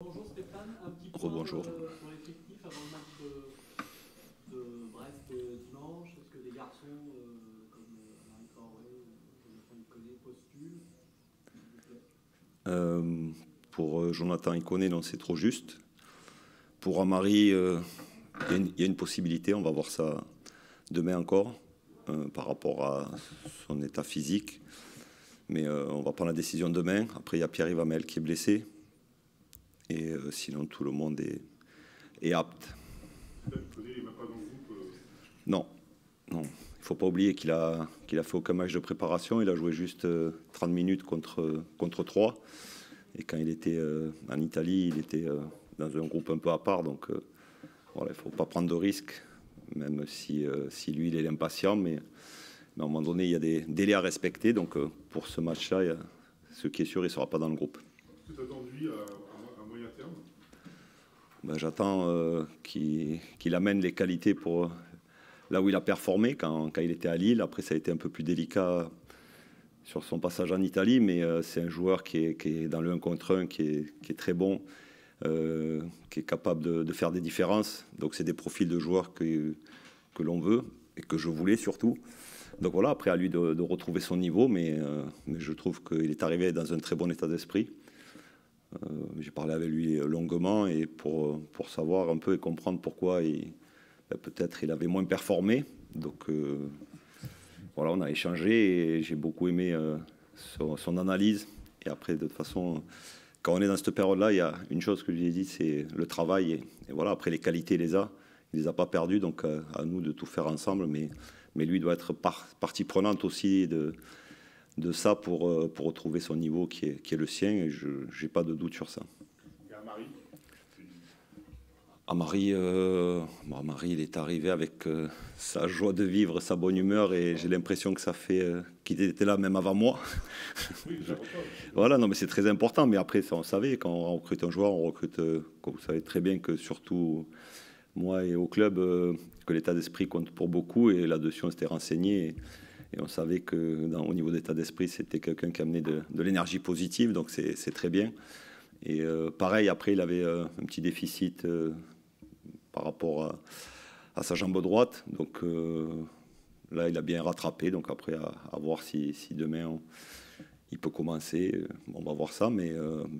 Bonjour Stéphane, un petit point Rebonjour. sur l'effectif avant le match de Brest dimanche. Est-ce que des garçons comme Marie Traoré ou Jonathan Iconé postulent, s'il vous plaît? Pour Jonathan Iconé, non, c'est trop juste. Pour Amari, il y a une possibilité, on va voir ça demain encore, par rapport à son état physique. Mais on va prendre la décision demain. Après, il y a Pierre Ivamel qui est blessé. Et sinon, tout le monde est apte. Non, non. Il ne faut pas oublier qu'il a fait aucun match de préparation. Il a joué juste 30 minutes contre 3. Et quand il était en Italie, il était dans un groupe un peu à part. Donc voilà, il ne faut pas prendre de risques, même si lui, il est impatient. Mais à un moment donné, il y a des délais à respecter. Donc pour ce match-là, ce qui est sûr, il ne sera pas dans le groupe. Est-ce que tu attends de lui à moyen terme? Ben, j'attends qu'il amène les qualités pour là où il a performé quand il était à Lille. Après, ça a été un peu plus délicat sur son passage en Italie, mais c'est un joueur qui est dans le 1 contre 1, qui est très bon, qui est capable de faire des différences. Donc c'est des profils de joueurs que l'on veut et que je voulais surtout. Donc voilà, après à lui de retrouver son niveau, mais je trouve qu'il est arrivé dans un très bon état d'esprit. J'ai parlé avec lui longuement et pour savoir un peu et comprendre pourquoi peut-être il avait moins performé. Donc voilà, on a échangé et j'ai beaucoup aimé son analyse. Et après, de toute façon, quand on est dans cette période-là, il y a une chose que je lui ai dit, c'est le travail. Et voilà, après, les qualités, il les a pas perdues. Donc, à nous de tout faire ensemble. Mais lui doit être partie prenante aussi de ça pour retrouver son niveau qui est le sien. Et je n'ai pas de doute sur ça. Et à Marie? Marie, il est arrivé avec sa joie de vivre, sa bonne humeur, et j'ai l'impression que ça fait qu'il était là même avant moi. Oui, Voilà, non, mais c'est très important. Mais après, ça, on savait, quand on recrute un joueur, on recrute, comme vous savez très bien que surtout moi et au club, que l'état d'esprit compte pour beaucoup, et là-dessus, on s'était renseigné. Et on savait que au niveau d'état d'esprit, c'était quelqu'un qui amenait de l'énergie positive, donc c'est très bien. Et pareil, après, il avait un petit déficit par rapport à sa jambe droite. Donc là, il a bien rattrapé. Donc après, à voir si demain il peut commencer. On va voir ça, mais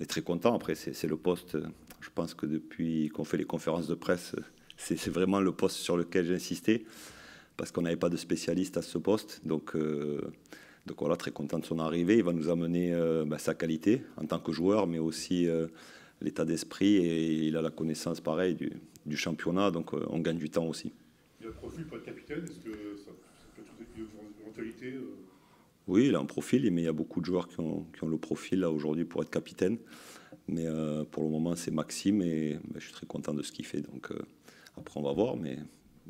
très content. Après, c'est le poste. Je pense que depuis qu'on fait les conférences de presse, c'est vraiment le poste sur lequel j'ai insisté, parce qu'on n'avait pas de spécialiste à ce poste. Donc voilà, très content de son arrivée. Il va nous amener sa qualité en tant que joueur, mais aussi l'état d'esprit, et il a la connaissance, pareil, du championnat, donc on gagne du temps aussi. il a le profil pour être capitaine. Est-ce que ça peut être une éventualité? Oui, il a un profil, mais il y a beaucoup de joueurs qui ont le profil là aujourd'hui pour être capitaine. Mais pour le moment, c'est Maxime, et je suis très content de ce qu'il fait. Donc après, on va voir, mais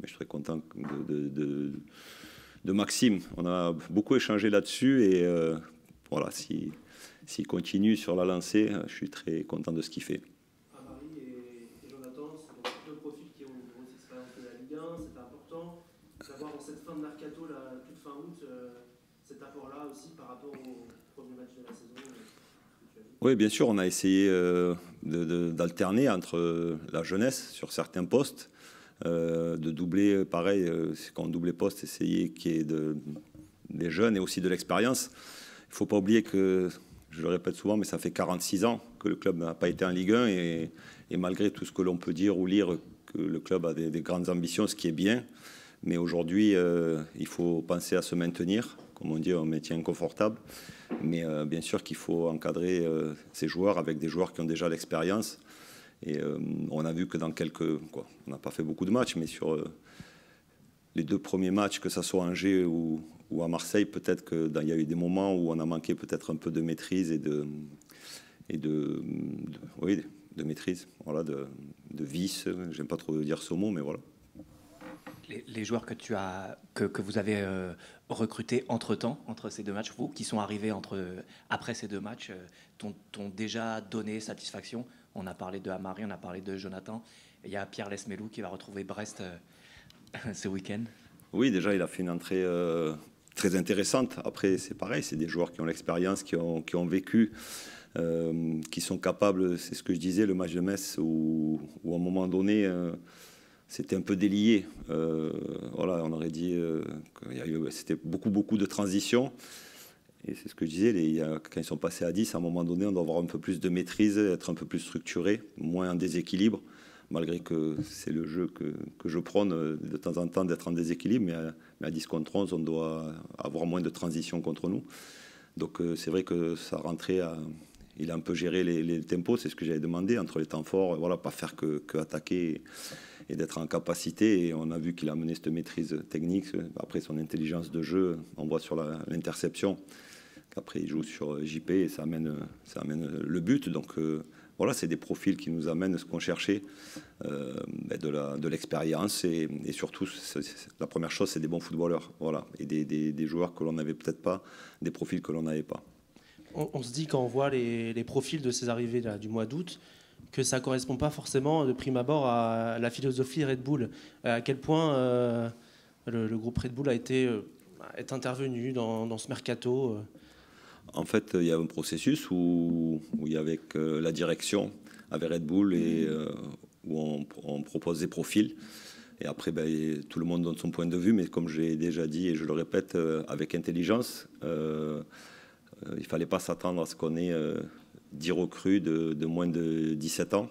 je suis très content de Maxime. On a beaucoup échangé là-dessus, et voilà, s'il continue sur la lancée, je suis très content de ce qu'il fait. Marie et Jonathan, c'est donc deux profils qui ont une grosse expérience de la Ligue 1, c'est important. D'avoir en cette fin de mercato, là, toute fin août, cet apport-là aussi par rapport au premier match de la saison. Oui, bien sûr, on a essayé d'alterner entre la jeunesse sur certains postes, de doubler, pareil, c'est quand on double les postes, essayer qu'il y ait des jeunes et aussi de l'expérience. Il ne faut pas oublier que, je le répète souvent, mais ça fait 46 ans que le club n'a pas été en Ligue 1, et malgré tout ce que l'on peut dire ou lire, que le club a des grandes ambitions, ce qui est bien. Mais aujourd'hui, il faut penser à se maintenir, comme on dit, un maintien confortable. Mais bien sûr qu'il faut encadrer ces joueurs avec des joueurs qui ont déjà l'expérience. Et on a vu que dans on n'a pas fait beaucoup de matchs, mais sur les deux premiers matchs, que ce soit à Angers ou à Marseille, peut-être qu'il y a eu des moments où on a manqué peut-être un peu de maîtrise oui, de maîtrise, voilà, de vice. J'aime pas trop dire ce mot, mais voilà. Les joueurs que vous avez recrutés entre-temps, entre ces deux matchs, vous, qui sont arrivés après ces deux matchs, t'ont déjà donné satisfaction. On a parlé de Amari, on a parlé de Jonathan. Il y a Pierre Lesmelou qui va retrouver Brest ce week-end. Oui, déjà, il a fait une entrée très intéressante. Après, c'est pareil, c'est des joueurs qui ont l'expérience, qui ont vécu qui sont capables, c'est ce que je disais, le match de Metz, où à un moment donné, c'était un peu délié. Voilà, on aurait dit que c'était beaucoup de transitions. Et c'est ce que je disais, quand ils sont passés à 10, à un moment donné, on doit avoir un peu plus de maîtrise, être un peu plus structuré, moins en déséquilibre, malgré que c'est le jeu que je prône de temps en temps d'être en déséquilibre, mais à 10 contre 11, on doit avoir moins de transitions contre nous. Donc c'est vrai que ça rentrait il a un peu géré les tempos, c'est ce que j'avais demandé, entre les temps forts, voilà, pas faire que attaquer et d'être en capacité. Et on a vu qu'il a amené cette maîtrise technique. Après, son intelligence de jeu, on voit sur l'interception qu'après il joue sur JP et ça amène le but. Donc voilà, c'est des profils qui nous amènent ce qu'on cherchait, de l'expérience et surtout, la première chose, c'est des bons footballeurs, voilà, et des joueurs que l'on n'avait peut-être pas, des profils que l'on n'avait pas. On se dit quand on voit les profils de ces arrivées là, du mois d'août, que ça ne correspond pas forcément de prime abord à la philosophie Red Bull. À quel point le groupe Red Bull est intervenu dans ce mercato En fait, il y a un processus où il y a avec la direction, avec Red Bull, et où on propose des profils. Et après, tout le monde donne son point de vue, mais comme j'ai déjà dit et je le répète, avec intelligence, il ne fallait pas s'attendre à ce qu'on ait 10 recrues de moins de 17 ans.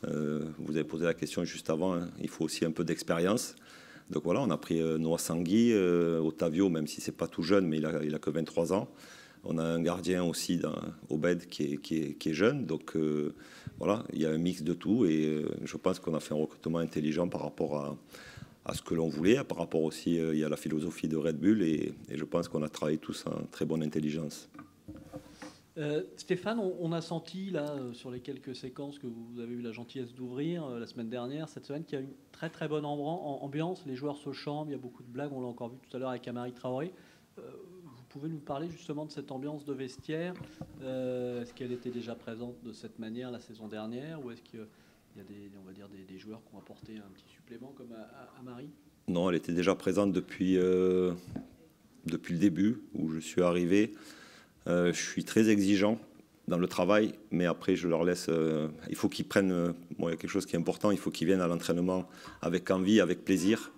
Vous avez posé la question juste avant, hein, il faut aussi un peu d'expérience. Donc voilà, on a pris Noah Sangui, Otavio, même si ce n'est pas tout jeune, mais il a que 23 ans. On a un gardien aussi, Obed, qui est jeune. Donc voilà, il y a un mix de tout. Et je pense qu'on a fait un recrutement intelligent par rapport à ce que l'on voulait. Par rapport aussi, il y a la philosophie de Red Bull. Et je pense qu'on a travaillé tous en très bonne intelligence. Stéphane, on a senti là sur les quelques séquences que vous avez eu la gentillesse d'ouvrir la semaine dernière, cette semaine, qu'il y a une très très bonne ambiance. Les joueurs se chambrent, il y a beaucoup de blagues. On l'a encore vu tout à l'heure avec Amari Traoré. Vous pouvez nous parler justement de cette ambiance de vestiaire? Est-ce qu'elle était déjà présente de cette manière la saison dernière, ou est-ce qu'il y a des joueurs qui ont apporté un petit supplément comme Amari? Non, elle était déjà présente depuis le début où je suis arrivé. Je suis très exigeant dans le travail, mais après je leur laisse. Il faut qu'ils prennent. Il y a quelque chose qui est important. Il faut qu'ils viennent à l'entraînement avec envie, avec plaisir.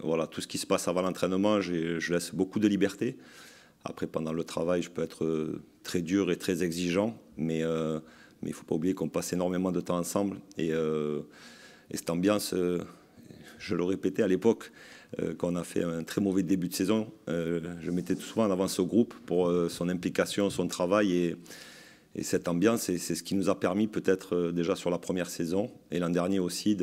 Voilà, tout ce qui se passe avant l'entraînement, je laisse beaucoup de liberté. Après, pendant le travail, je peux être très dur et très exigeant, mais il ne faut pas oublier qu'on passe énormément de temps ensemble. Et cette ambiance, je le répétais à l'époque, quand on a fait un très mauvais début de saison, je mettais souvent en avant ce groupe pour son implication, son travail. Et cette ambiance, c'est ce qui nous a permis peut-être déjà sur la première saison, et l'an dernier aussi,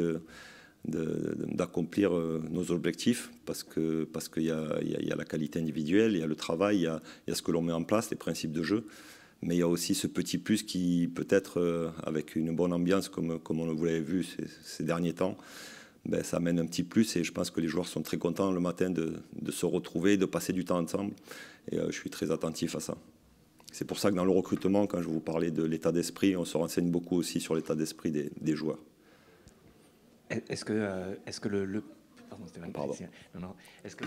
d'accomplir nos objectifs, parce qu'il y a la qualité individuelle, il y a le travail, il y a ce que l'on met en place, les principes de jeu, mais il y a aussi ce petit plus qui peut-être, avec une bonne ambiance, comme vous l'avez vu ces derniers temps, ça amène un petit plus, et je pense que les joueurs sont très contents le matin de se retrouver, de passer du temps ensemble, et je suis très attentif à ça. C'est pour ça que dans le recrutement, quand je vous parlais de l'état d'esprit, on se renseigne beaucoup aussi sur l'état d'esprit des joueurs. Est-ce que pardon, Stéphane, non. Est-ce que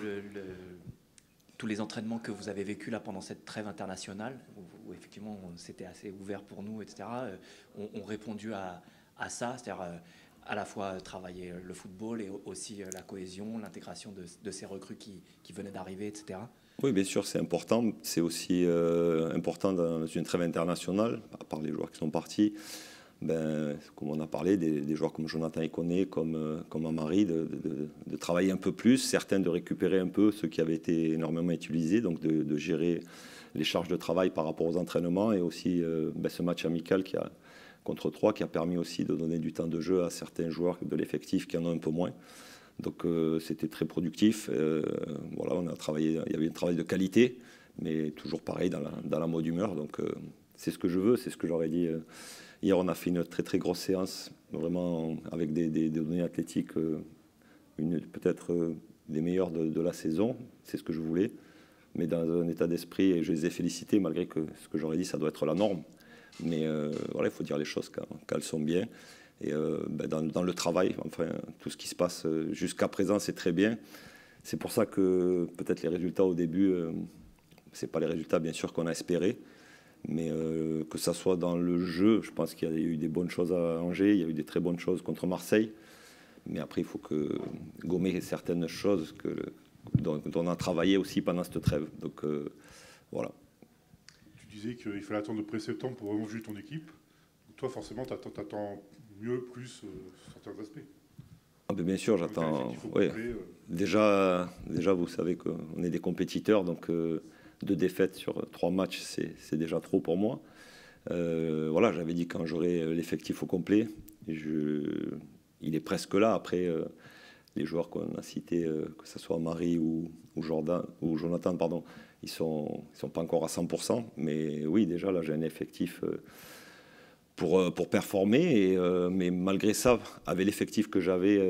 tous les entraînements que vous avez vécus là pendant cette trêve internationale, où effectivement c'était assez ouvert pour nous, etc., ont répondu à ça, c'est-à-dire à la fois travailler le football et aussi la cohésion, l'intégration de ces recrues qui venaient d'arriver, etc. Oui, bien sûr, c'est important. C'est aussi important dans une trêve internationale, à part les joueurs qui sont partis. Comme on a parlé, des joueurs comme Jonathan Iconé, comme Amari, de travailler un peu plus, certains de récupérer un peu ceux qui avaient été énormément utilisés, donc de gérer les charges de travail par rapport aux entraînements, et aussi ce match amical contre 3 qui a permis aussi de donner du temps de jeu à certains joueurs de l'effectif qui en ont un peu moins. Donc c'était très productif. Voilà, on a travaillé, il y avait un travail de qualité, mais toujours pareil dans la mode humeur. Donc c'est ce que je veux, c'est ce que j'aurais dit. Hier, on a fait une très très grosse séance, vraiment avec des données athlétiques, peut-être des meilleures de la saison. C'est ce que je voulais, mais dans un état d'esprit, et je les ai félicités, malgré que ce que j'aurais dit, ça doit être la norme. Mais voilà, il faut dire les choses quand elles sont bien. Et dans le travail, enfin, tout ce qui se passe jusqu'à présent, c'est très bien. C'est pour ça que peut-être les résultats au début, ce n'est pas les résultats bien sûr qu'on a espérés. Mais que ça soit dans le jeu, je pense qu'il y a eu des bonnes choses à Angers, il y a eu des très bonnes choses contre Marseille. Mais après, il faut gommer certaines choses dont on a travaillé aussi pendant cette trêve. Donc voilà. Tu disais qu'il fallait attendre le pré-septembre pour vraiment juger ton équipe. Donc toi, forcément, tu attends mieux, plus certains aspects. Ah ben bien sûr, j'attends. Ouais. Déjà, vous savez qu'on est des compétiteurs, donc 2 défaites sur 3 matchs, c'est déjà trop pour moi. Voilà, j'avais dit quand j'aurai l'effectif au complet. Il est presque là. Après, les joueurs qu'on a cités, que ce soit Marie ou Jonathan, pardon, ils sont pas encore à 100%. Mais oui, déjà, là, j'ai un effectif pour performer. Mais malgré ça, avec l'effectif que j'avais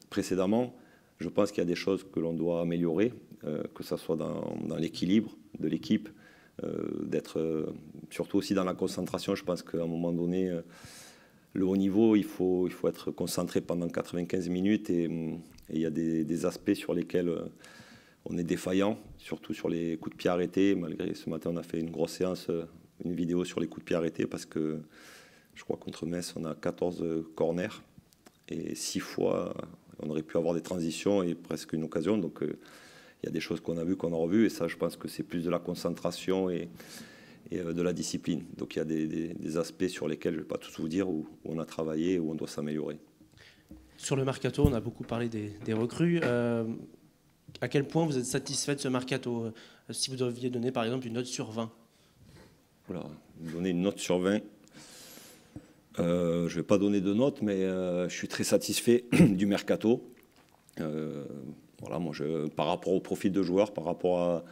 précédemment, je pense qu'il y a des choses que l'on doit améliorer, que ce soit dans l'équilibre de l'équipe, d'être surtout aussi dans la concentration. Je pense qu'à un moment donné, le haut niveau, il faut être concentré pendant 95 minutes et il y a des aspects sur lesquels on est défaillant, surtout sur les coups de pied arrêtés. Malgré ce matin, on a fait une grosse séance, une vidéo sur les coups de pied arrêtés parce que je crois contre Metz, on a 14 corners et 6 fois, on aurait pu avoir des transitions et presque une occasion. Donc, il y a des choses qu'on a vues, qu'on a revues et ça, je pense que c'est plus de la concentration et de la discipline. Donc il y a des aspects sur lesquels je ne vais pas tous vous dire où on a travaillé, où on doit s'améliorer. Sur le mercato, on a beaucoup parlé des recrues. À quel point vous êtes satisfait de ce mercato? Si vous deviez donner par exemple une note sur 20. Voilà, donner une note sur 20. Je ne vais pas donner de note, mais je suis très satisfait du mercato. Voilà, moi, par rapport au profil de joueurs, par rapport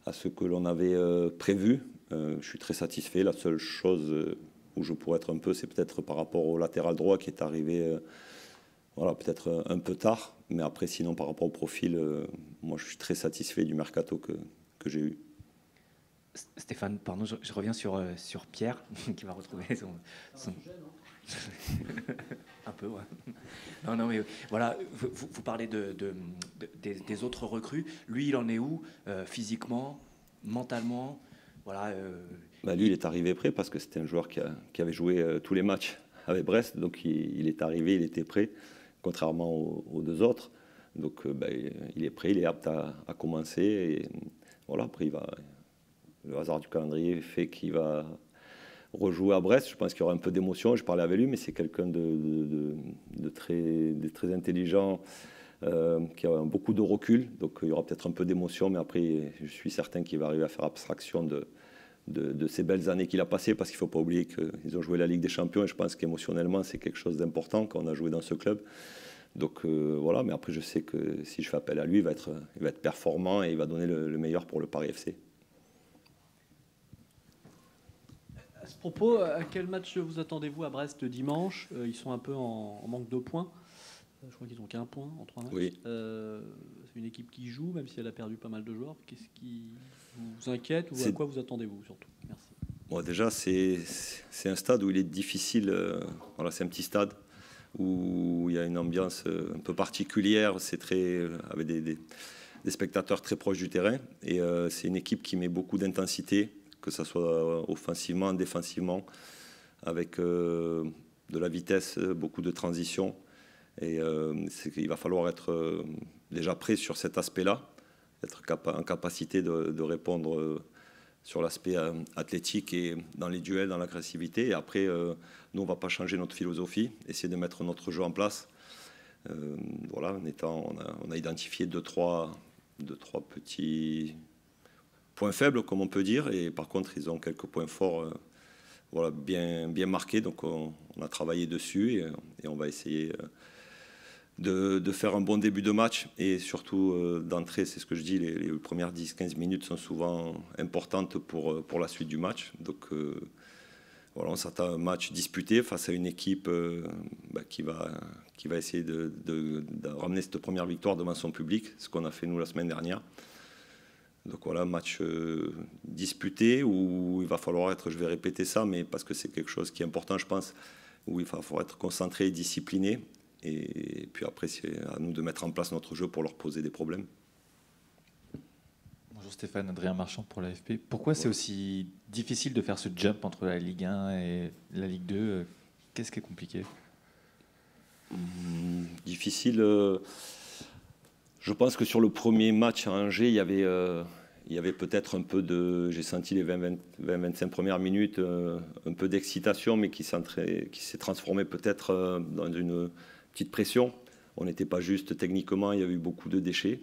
à ce que l'on avait prévu, je suis très satisfait. La seule chose où je pourrais être un peu, c'est peut-être par rapport au latéral droit qui est arrivé voilà, peut-être un peu tard. Mais après, sinon, par rapport au profil, moi, je suis très satisfait du mercato que j'ai eu. Stéphane, pardon, je reviens sur Pierre, qui va retrouver son... Un peu, ouais. Non, mais voilà, vous parlez des autres recrues. Lui, il en est où physiquement, mentalement? Voilà. Lui, il est arrivé prêt parce que c'était un joueur qui avait joué tous les matchs avec Brest. Donc, il est arrivé, il était prêt, contrairement aux 2 autres. Donc, il est prêt, il est apte à commencer. Et voilà, après, le hasard du calendrier fait qu'il va rejouer à Brest. Je pense qu'il y aura un peu d'émotion. Je parlais avec lui, mais c'est quelqu'un de très intelligent, qui a beaucoup de recul. Donc il y aura peut-être un peu d'émotion, mais après, je suis certain qu'il va arriver à faire abstraction de ces belles années qu'il a passées, parce qu'il ne faut pas oublier qu'ils ont joué la Ligue des Champions, et je pense qu'émotionnellement, c'est quelque chose d'important quand on a joué dans ce club. Donc voilà, mais après, je sais que si je fais appel à lui, il va être performant et il va donner le meilleur pour le Paris FC. À ce propos, à quel match vous attendez-vous à Brest dimanche? Ils sont un peu en manque de points. Je crois qu'ils n'ont qu'un point en 3 matchs. Oui. C'est une équipe qui joue, même si elle a perdu pas mal de joueurs. Qu'est-ce qui vous inquiète ou à quoi vous attendez-vous surtout? Merci. Bon, déjà, c'est un stade où il est difficile. Voilà, c'est un petit stade où il y a une ambiance un peu particulière. C'est avec des spectateurs très proches du terrain. Et c'est une équipe qui met beaucoup d'intensité, que ce soit offensivement, défensivement, avec de la vitesse, beaucoup de transitions. Et il va falloir être déjà prêt sur cet aspect-là, être en capacité de répondre sur l'aspect athlétique et dans les duels, dans l'agressivité. Et après, nous, on ne va pas changer notre philosophie, essayer de mettre notre jeu en place. Voilà, on a identifié deux, trois petits points faibles, comme on peut dire. Et par contre, ils ont quelques points forts voilà, bien marqués. Donc, on a travaillé dessus et on va essayer de faire un bon début de match. Et surtout, d'entrée, c'est ce que je dis, les premières 10-15 minutes sont souvent importantes pour la suite du match. Donc, voilà, on s'attend à un match disputé face à une équipe qui va essayer de ramener cette première victoire devant son public, ce qu'on a fait nous la semaine dernière. Donc voilà, match disputé où il va falloir être, je vais répéter ça, mais parce que c'est quelque chose qui est important, je pense, où il va falloir être concentré et discipliné. Et puis après, c'est à nous de mettre en place notre jeu pour leur poser des problèmes. Bonjour Bonjour Stéphane, Adrien Marchand pour l'AFP. Pourquoi c'est aussi difficile de faire ce jump entre la Ligue 1 et la Ligue 2? Qu'est-ce qui est compliqué? Difficile. Je pense que sur le premier match à Angers, il y avait peut-être un peu de... J'ai senti les 20-25 premières minutes, un peu d'excitation, mais qui s'est transformé peut-être dans une petite pression. On n'était pas juste techniquement, il y a eu beaucoup de déchets.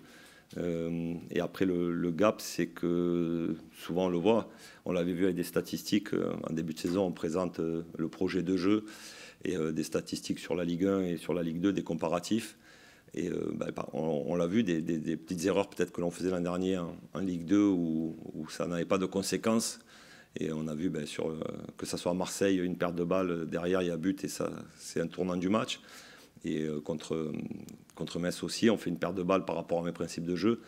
Et après, le gap, c'est que souvent on le voit, on l'avait vu avec des statistiques. En début de saison, on présente le projet de jeu et des statistiques sur la Ligue 1 et sur la Ligue 2, des comparatifs. Et on l'a vu, des petites erreurs peut-être que l'on faisait l'an dernier en Ligue 2 où ça n'avait pas de conséquences. Et on a vu que ce soit à Marseille, une perte de balle, derrière il y a but et ça, c'est un tournant du match. Et contre Metz aussi, on fait une perte de balle par rapport à mes principes de jeu.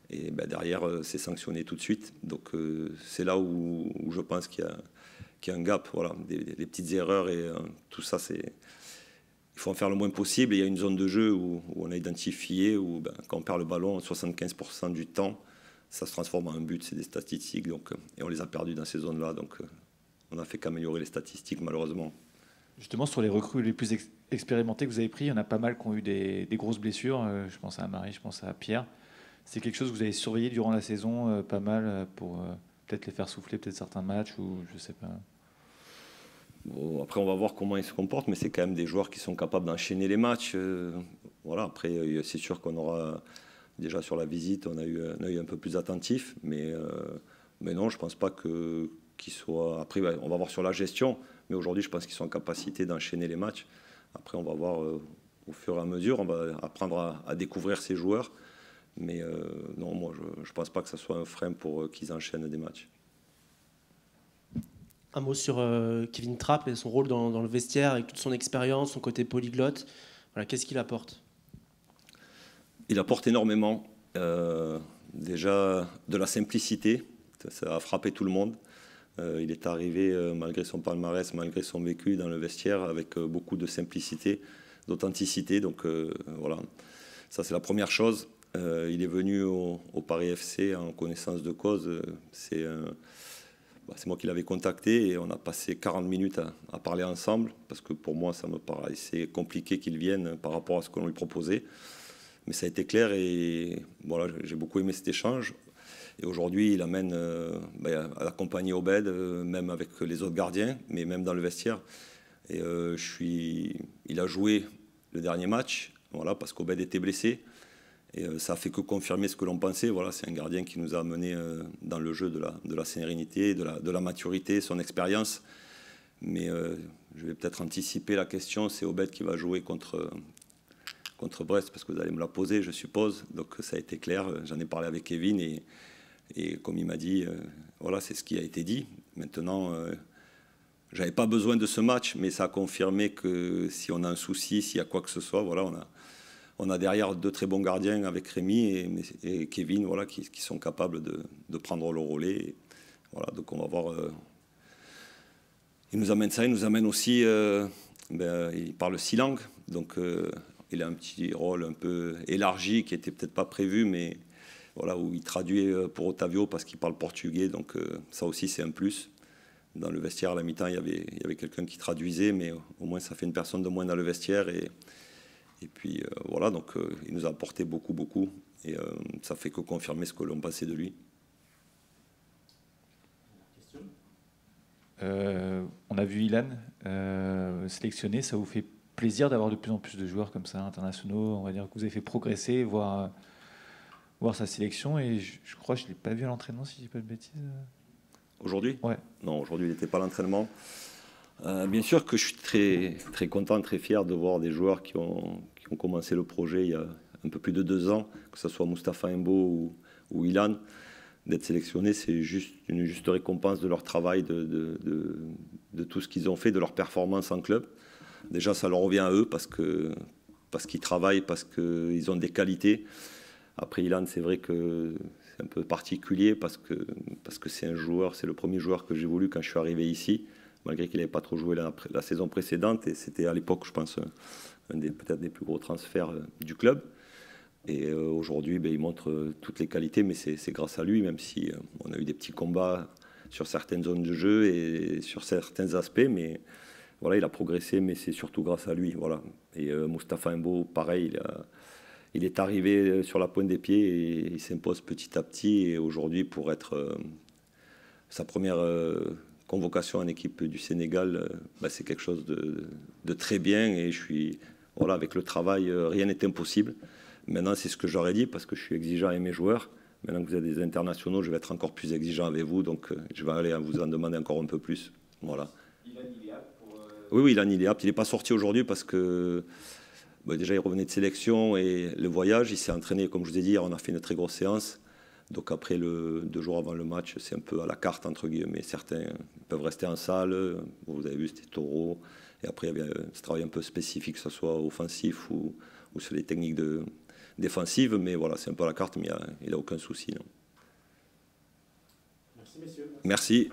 Et derrière, c'est sanctionné tout de suite. Donc c'est là où je pense qu'il y a un gap. Voilà, les petites erreurs et tout ça, il faut en faire le moins possible. Et il y a une zone de jeu où on a identifié, où quand on perd le ballon, 75% du temps, ça se transforme en un but. C'est des statistiques. Donc, et on les a perdus dans ces zones-là. Donc on n'a fait qu'améliorer les statistiques, malheureusement. Justement, sur les recrues les plus expérimentés que vous avez pris, il y en a pas mal qui ont eu des grosses blessures. Je pense à Marie, je pense à Pierre. C'est quelque chose que vous avez surveillé durant la saison, pas mal, pour peut-être les faire souffler, peut-être certains matchs, ou je sais pas. Bon, après, on va voir comment ils se comportent, mais c'est quand même des joueurs qui sont capables d'enchaîner les matchs. Voilà, après, c'est sûr qu'on aura, déjà sur la visite, on a eu un œil un peu plus attentif, mais non, je ne pense pas qu'ils soient... Après, on va voir sur la gestion, mais aujourd'hui, je pense qu'ils sont en capacité d'enchaîner les matchs. Après, on va voir au fur et à mesure, on va apprendre à découvrir ces joueurs. Mais non, moi, je ne pense pas que ça soit un frein pour qu'ils enchaînent des matchs. Un mot sur Kevin Trapp et son rôle dans le vestiaire, avec toute son expérience, son côté polyglotte. Voilà, qu'est-ce qu'il apporte? Il apporte énormément. Déjà, de la simplicité. Ça a frappé tout le monde. Il est arrivé, malgré son palmarès, malgré son vécu, dans le vestiaire, avec beaucoup de simplicité, d'authenticité. Donc voilà, ça c'est la première chose. Il est venu au Paris FC en connaissance de cause. C'est moi qui l'avais contacté et on a passé 40 minutes à parler ensemble, parce que pour moi, ça me paraissait compliqué qu'il vienne par rapport à ce qu'on lui proposait. Mais ça a été clair et voilà, j'ai beaucoup aimé cet échange. Et aujourd'hui, il amène à accompagner Obed, même avec les autres gardiens, mais même dans le vestiaire. Et il a joué le dernier match, voilà, parce qu'Obed était blessé. Et ça a fait que confirmer ce que l'on pensait. Voilà, c'est un gardien qui nous a amené dans le jeu de la sérénité, de la maturité, son expérience. Mais je vais peut-être anticiper la question. C'est Obed qui va jouer contre Brest, parce que vous allez me la poser, je suppose. Donc ça a été clair. J'en ai parlé avec Kevin et comme il m'a dit, voilà, c'est ce qui a été dit. Maintenant, j'avais pas besoin de ce match, mais ça a confirmé que si on a un souci, s'il y a quoi que ce soit, voilà, on a derrière deux très bons gardiens avec Rémi et Kevin, voilà, qui sont capables de prendre le relais. Et voilà, donc on va voir. Il nous amène ça, il nous amène aussi. Il parle 6 langues, donc il a un petit rôle un peu élargi qui n'était peut-être pas prévu, mais voilà, où il traduit pour Otavio parce qu'il parle portugais, donc ça aussi c'est un plus. Dans le vestiaire, à la mi-temps, il y avait quelqu'un qui traduisait, mais au moins ça fait une personne de moins dans le vestiaire. Et puis voilà, donc il nous a apporté beaucoup. Et ça fait que confirmer ce que l'on pensait de lui. On a vu Ilan sélectionné. Ça vous fait plaisir d'avoir de plus en plus de joueurs comme ça, internationaux? On va dire que vous avez fait progresser, voir sa sélection. Et je crois que je ne l'ai pas vu à l'entraînement, si je ne dis pas de bêtises. Aujourd'hui? Ouais. Non, aujourd'hui, il n'était pas à l'entraînement. Bien sûr que je suis très, très content, très fier de voir des joueurs qui ont commencé le projet il y a un peu plus de 2 ans, que ce soit Mustapha Mbo ou Ilan. D'être sélectionnés, c'est juste une juste récompense de leur travail, de tout ce qu'ils ont fait, de leur performance en club. Déjà, ça leur revient à eux parce qu'ils travaillent, parce qu'ils ont des qualités. Après, Ilan, c'est vrai que c'est un peu particulier parce que c'est un joueur, c'est le premier joueur que j'ai voulu quand je suis arrivé ici, malgré qu'il n'avait pas trop joué la saison précédente. Et c'était à l'époque, je pense, peut-être des plus gros transferts du club. Et aujourd'hui, il montre toutes les qualités, mais c'est grâce à lui, même si on a eu des petits combats sur certaines zones de jeu et sur certains aspects, mais voilà, il a progressé, mais c'est surtout grâce à lui. Voilà. Et Mustapha Mbo, pareil, il est arrivé sur la pointe des pieds et il s'impose petit à petit. Et aujourd'hui, pour être sa première convocation en équipe du Sénégal, c'est quelque chose de très bien. Et voilà, avec le travail, rien n'est impossible. Maintenant, c'est ce que j'aurais dit, parce que je suis exigeant avec mes joueurs. Maintenant que vous êtes des internationaux, je vais être encore plus exigeant avec vous. Donc, je vais aller vous en demander encore un peu plus. Voilà. Il est apte pour... Oui, il est apte. Il n'est pas sorti aujourd'hui parce que déjà, il revenait de sélection et le voyage. Il s'est entraîné, comme je vous ai dit, hier, on a fait une très grosse séance. Donc après, 2 jours avant le match, c'est un peu à la carte, entre guillemets. Certains peuvent rester en salle. Vous avez vu, c'était Taureau. Et après, il y avait ce travail un peu spécifique, que ce soit offensif ou sur les techniques défensives. Mais voilà, c'est un peu à la carte, mais il n'a aucun souci. Non. Merci, messieurs. Merci.